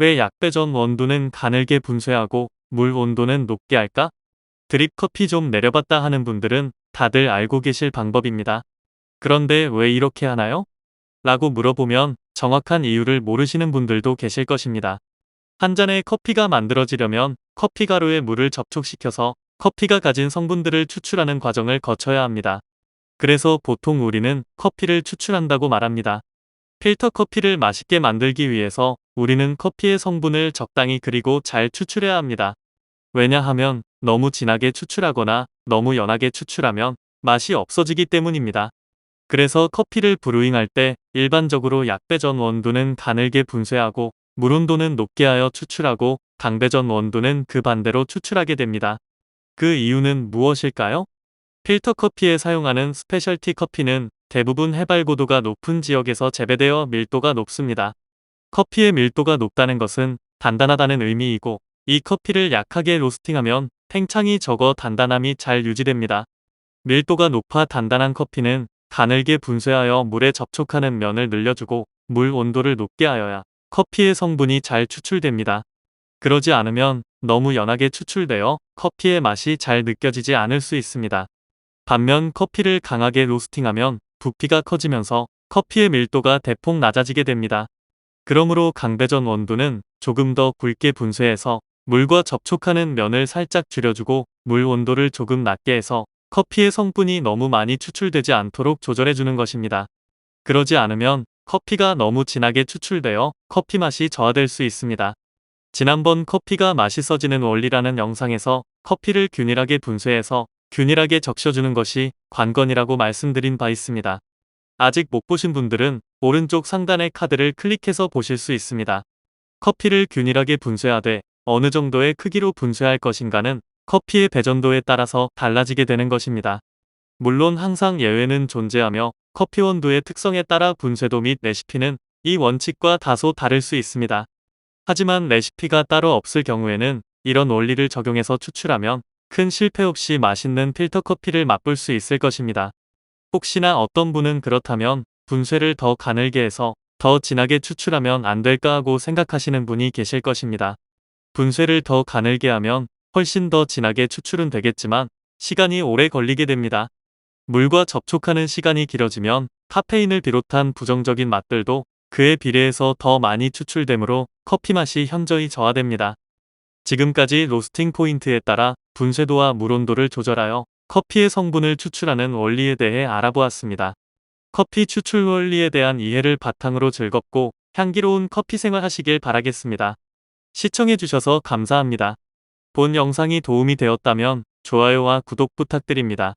왜 약배전 원두는 가늘게 분쇄하고 물 온도는 높게 할까? 드립 커피 좀 내려봤다 하는 분들은 다들 알고 계실 방법입니다. 그런데 왜 이렇게 하나요? 라고 물어보면 정확한 이유를 모르시는 분들도 계실 것입니다. 한 잔의 커피가 만들어지려면 커피 가루에 물을 접촉시켜서 커피가 가진 성분들을 추출하는 과정을 거쳐야 합니다. 그래서 보통 우리는 커피를 추출한다고 말합니다. 필터 커피를 맛있게 만들기 위해서 우리는 커피의 성분을 적당히 그리고 잘 추출해야 합니다. 왜냐하면 너무 진하게 추출하거나 너무 연하게 추출하면 맛이 없어지기 때문입니다. 그래서 커피를 브루잉할 때 일반적으로 약배전 원두는 가늘게 분쇄하고 물 온도는 높게 하여 추출하고 강배전 원두는 그 반대로 추출하게 됩니다. 그 이유는 무엇일까요? 필터 커피에 사용하는 스페셜티 커피는 대부분 해발 고도가 높은 지역에서 재배되어 밀도가 높습니다. 커피의 밀도가 높다는 것은 단단하다는 의미이고, 이 커피를 약하게 로스팅하면 팽창이 적어 단단함이 잘 유지됩니다. 밀도가 높아 단단한 커피는 가늘게 분쇄하여 물에 접촉하는 면을 늘려주고 물 온도를 높게 하여야 커피의 성분이 잘 추출됩니다. 그러지 않으면 너무 연하게 추출되어 커피의 맛이 잘 느껴지지 않을 수 있습니다. 반면 커피를 강하게 로스팅하면 부피가 커지면서 커피의 밀도가 대폭 낮아지게 됩니다. 그러므로 강배전 원두는 조금 더 굵게 분쇄해서 물과 접촉하는 면을 살짝 줄여주고 물 온도를 조금 낮게 해서 커피의 성분이 너무 많이 추출되지 않도록 조절해주는 것입니다. 그러지 않으면 커피가 너무 진하게 추출되어 커피 맛이 저하될 수 있습니다. 지난번 커피가 맛있어지는 원리라는 영상에서 커피를 균일하게 분쇄해서 균일하게 적셔주는 것이 관건이라고 말씀드린 바 있습니다. 아직 못 보신 분들은 오른쪽 상단의 카드를 클릭해서 보실 수 있습니다. 커피를 균일하게 분쇄하되 어느 정도의 크기로 분쇄할 것인가는 커피의 배전도에 따라서 달라지게 되는 것입니다. 물론 항상 예외는 존재하며 커피 원두의 특성에 따라 분쇄도 및 레시피는 이 원칙과 다소 다를 수 있습니다. 하지만 레시피가 따로 없을 경우에는 이런 원리를 적용해서 추출하면 큰 실패 없이 맛있는 필터 커피를 맛볼 수 있을 것입니다. 혹시나 어떤 분은 그렇다면 분쇄를 더 가늘게 해서 더 진하게 추출하면 안 될까 하고 생각하시는 분이 계실 것입니다. 분쇄를 더 가늘게 하면 훨씬 더 진하게 추출은 되겠지만 시간이 오래 걸리게 됩니다. 물과 접촉하는 시간이 길어지면 카페인을 비롯한 부정적인 맛들도 그에 비례해서 더 많이 추출되므로 커피 맛이 현저히 저하됩니다. 지금까지 로스팅 포인트에 따라 분쇄도와 물 온도를 조절하여 커피의 성분을 추출하는 원리에 대해 알아보았습니다. 커피 추출 원리에 대한 이해를 바탕으로 즐겁고 향기로운 커피 생활 하시길 바라겠습니다. 시청해주셔서 감사합니다. 본 영상이 도움이 되었다면 좋아요와 구독 부탁드립니다.